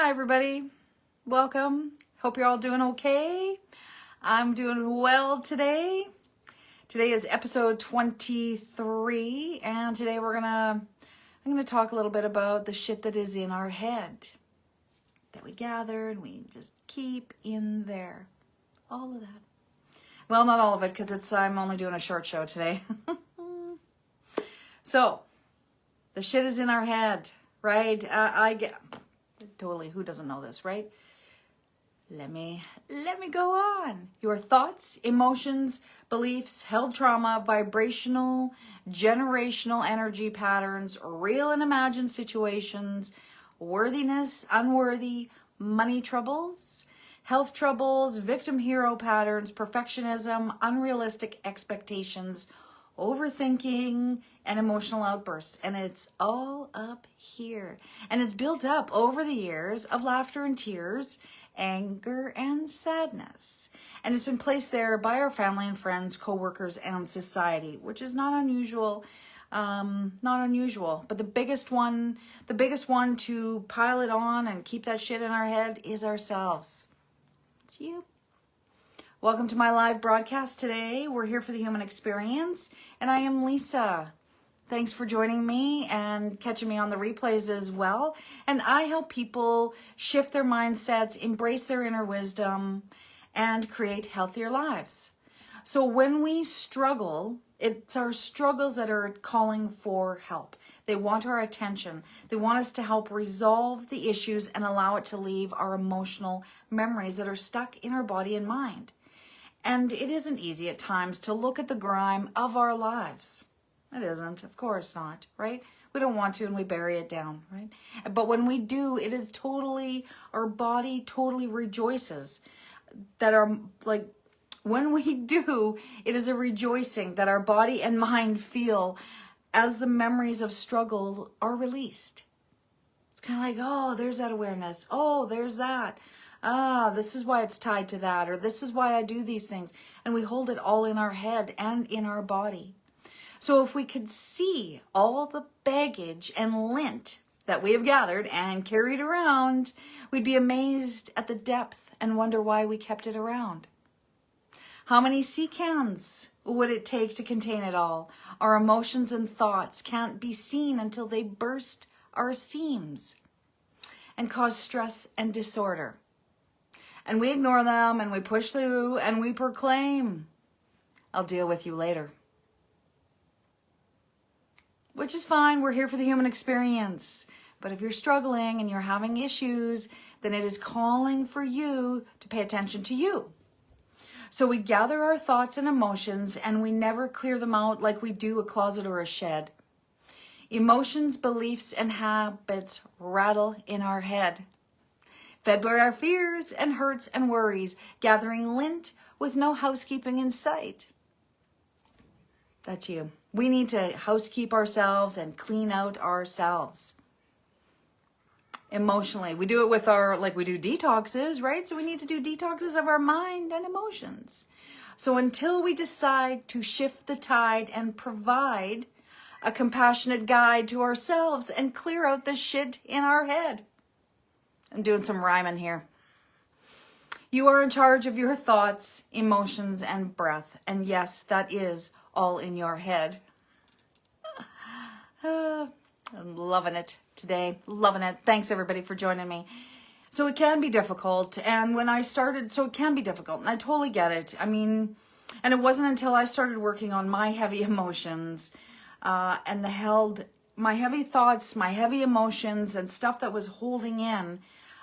Hi everybody, welcome. Hope you're all doing okay. I'm doing well today. Today is episode 23 and today I'm gonna talk a little bit about the shit that is in our head that we gather and we just keep in there. All of that. Well, not all of it because I'm only doing a short show today. So, the shit is in our head, right? I get totally, who doesn't know this, right? Let me go on. Your thoughts, emotions, beliefs, held trauma, vibrational, generational energy patterns, real and imagined situations, worthiness, unworthy, money troubles, health troubles, victim hero patterns, perfectionism, unrealistic expectations, overthinking, and emotional outbursts. And it's all up here. And it's built up over the years of laughter and tears, anger and sadness. And it's been placed there by our family and friends, co-workers, and society, which is not unusual. But the biggest one to pile it on and keep that shit in our head is ourselves. It's you. Welcome to my live broadcast today. We're here for the human experience, and I am Lisa. Thanks for joining me and catching me on the replays as well. And I help people shift their mindsets, embrace their inner wisdom, and create healthier lives. So when we struggle, it's our struggles that are calling for help. They want our attention. They want us to help resolve the issues and allow it to leave our emotional memories that are stuck in our body and mind. And it isn't easy at times to look at the grime of our lives. It isn't, of course not, right? We don't want to and we bury it down, right? But when we do, it is our body totally rejoices that when we do, it is a rejoicing that our body and mind feel as the memories of struggle are released. It's kind of like, oh, there's that awareness. Oh, there's that. This is why it's tied to that, or this is why I do these things. And we hold it all in our head and in our body. So if we could see all the baggage and lint that we have gathered and carried around, we'd be amazed at the depth and wonder why we kept it around. How many sea cans would it take to contain it all? Our emotions and thoughts can't be seen until they burst our seams and cause stress and disorder. And we ignore them and we push through and we proclaim, I'll deal with you later. Which is fine, we're here for the human experience. But if you're struggling and you're having issues, then it is calling for you to pay attention to you. So we gather our thoughts and emotions and we never clear them out like we do a closet or a shed. Emotions, beliefs, and habits rattle in our head, fed by our fears and hurts and worries, gathering lint with no housekeeping in sight. That's you. We need to housekeep ourselves and clean out ourselves. Emotionally, we do it with we do detoxes, right? So we need to do detoxes of our mind and emotions. So until we decide to shift the tide and provide a compassionate guide to ourselves and clear out the shit in our head. I'm doing some rhyming here. You are in charge of your thoughts, emotions, and breath. And yes, that is all in your head. I'm loving it today. Loving it. Thanks everybody for joining me. So it can be difficult. And when I started, it can be difficult. And I totally get it. I mean, and it wasn't until I started working on my heavy emotions and my heavy thoughts, my heavy emotions and stuff that was holding in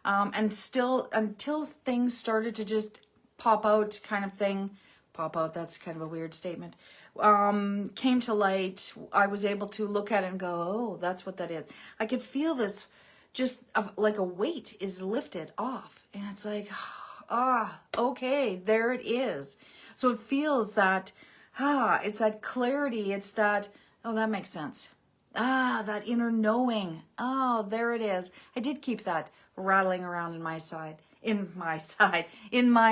and still until things started to just pop out kind of thing. Pop out, that's kind of a weird statement. Came to light, I was able to look at it and go, oh, that's what that is. I could feel this like a weight is lifted off. And it's like, okay, there it is. So it feels that, it's that clarity. It's that, oh, that makes sense. That inner knowing. Oh, there it is. I did keep that rattling around in my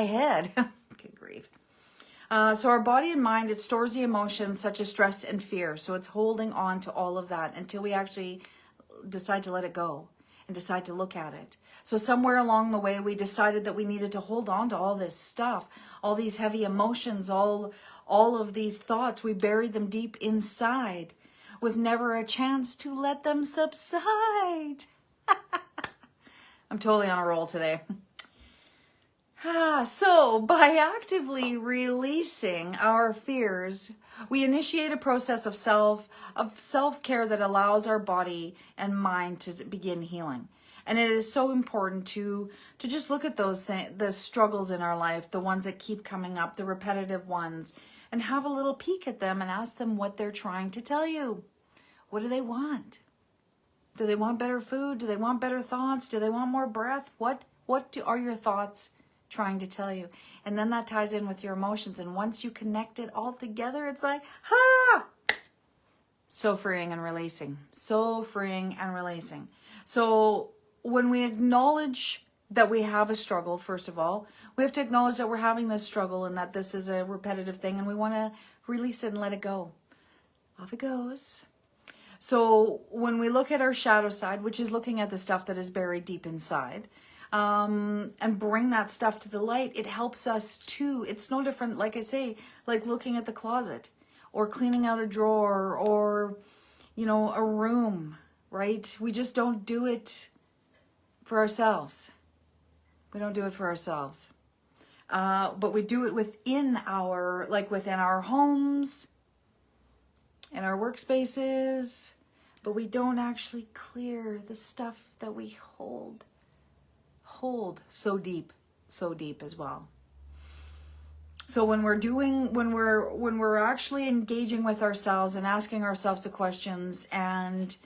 head. Good grief. So our body and mind, it stores the emotions such as stress and fear. So it's holding on to all of that until we actually decide to let it go and decide to look at it. So somewhere along the way, we decided that we needed to hold on to all this stuff, all these heavy emotions, all of these thoughts. We buried them deep inside with never a chance to let them subside. I'm totally on a roll today. So by actively releasing our fears, we initiate a process of self-care that allows our body and mind to begin healing. And it is so important to just look at those the struggles in our life, the ones that keep coming up, the repetitive ones, and have a little peek at them and ask them what they're trying to tell you. What do they want? Do they want better food? Do they want better thoughts? Do they want more breath? What are your thoughts trying to tell you? And then that ties in with your emotions. And once you connect it all together, it's like, so freeing and releasing. So freeing and releasing. So when we acknowledge that we have a struggle, first of all, we have to acknowledge that we're having this struggle and that this is a repetitive thing, and we want to release it and let it go. Off it goes. So when we look at our shadow side, which is looking at the stuff that is buried deep inside, and bring that stuff to the light, it helps us too. It's no different, like I say, like looking at the closet or cleaning out a drawer or, a room, right? We just don't do it for ourselves. We don't do it for ourselves. But we do it within our homes, in our workspaces, but we don't actually clear the stuff that we hold so deep as well. So when we're actually engaging with ourselves and asking ourselves the questions, and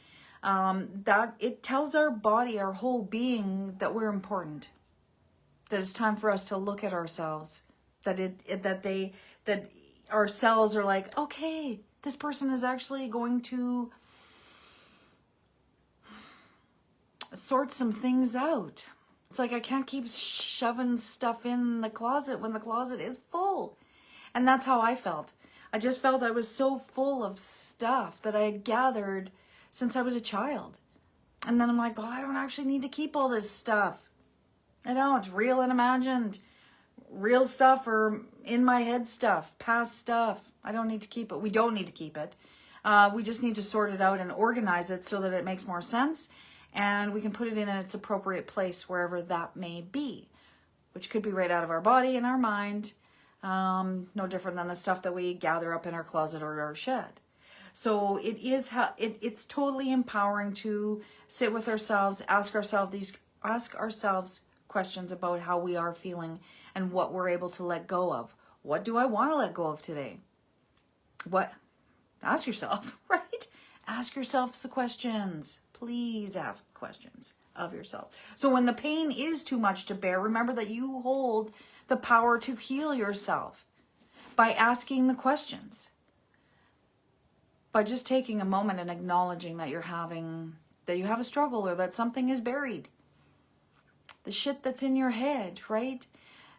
that it tells our body, our whole being, that we're important, that it's time for us to look at ourselves, that our cells are like, okay, this person is actually going to sort some things out. It's like I can't keep shoving stuff in the closet when the closet is full. And that's how I felt. I just felt I was so full of stuff that I had gathered since I was a child. And then I'm like, well, I don't actually need to keep all this stuff. I don't. Real and imagined. Real stuff or in my head stuff. Past stuff. I don't need to keep it. We don't need to keep it. We just need to sort it out and organize it so that it makes more sense. And we can put it in its appropriate place wherever that may be, which could be right out of our body and our mind. No different than the stuff that we gather up in our closet or our shed. So it's totally empowering to sit with ourselves, ask ourselves questions about how we are feeling and what we're able to let go of. What do I want to let go of today? Ask yourself, right? Ask yourself the questions. Please ask questions of yourself. So when the pain is too much to bear, remember that you hold the power to heal yourself by asking the questions. By just taking a moment and acknowledging that you have a struggle or that something is buried. The shit that's in your head, right?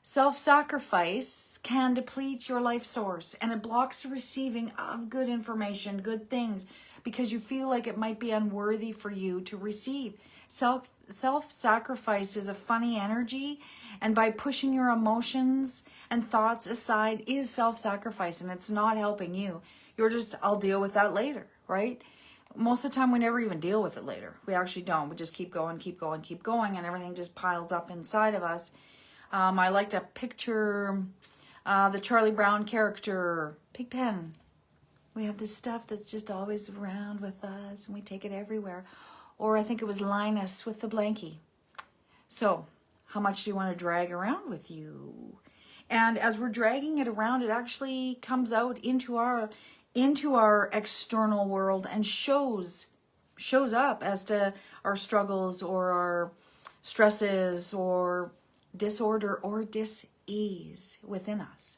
Self-sacrifice can deplete your life source, and it blocks the receiving of good information, good things, because you feel like it might be unworthy for you to receive. Self-sacrifice is a funny energy, and by pushing your emotions and thoughts aside is self-sacrifice, and it's not helping you. You're just, I'll deal with that later, right? Most of the time we never even deal with it later. We actually don't. We just keep going, and everything just piles up inside of us. I like to picture the Charlie Brown character, Pigpen. We have this stuff that's just always around with us, and we take it everywhere. Or I think it was Linus with the blankie. So, how much do you want to drag around with you? And as we're dragging it around, it actually comes out into our external world and shows up as to our struggles or our stresses or disorder or dis-ease within us.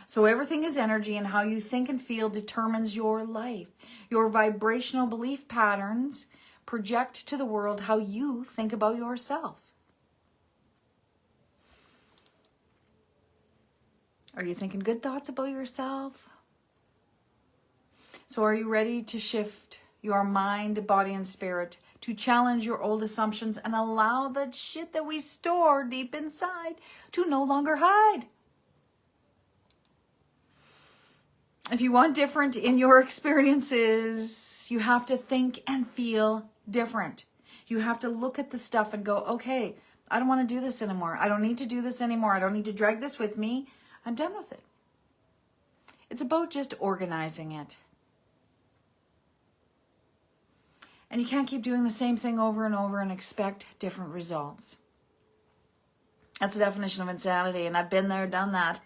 So everything is energy, and how you think and feel determines your life. Your vibrational belief patterns project to the world how you think about yourself. Are you thinking good thoughts about yourself? So are you ready to shift your mind, body, and spirit to challenge your old assumptions and allow that shit that we store deep inside to no longer hide. If you want different in your experiences, you have to think and feel different. You have to look at the stuff and go, okay, I don't want to do this anymore. I don't need to do this anymore. I don't need to drag this with me. I'm done with it. It's about just organizing it. And you can't keep doing the same thing over and over and expect different results. That's the definition of insanity, and I've been there, done that.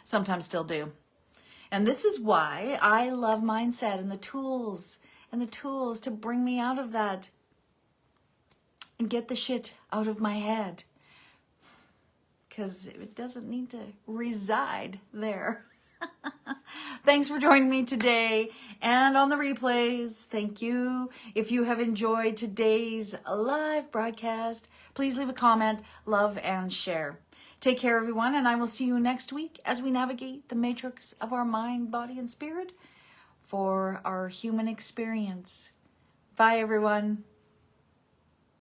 Sometimes still do. And this is why I love mindset and the tools to bring me out of that and get the shit out of my head. Because it doesn't need to reside there. Thanks for joining me today and on the replays. Thank you. If you have enjoyed today's live broadcast, please leave a comment, love, and share. Take care, everyone, and I will see you next week as we navigate the matrix of our mind, body, and spirit for our human experience. Bye, everyone.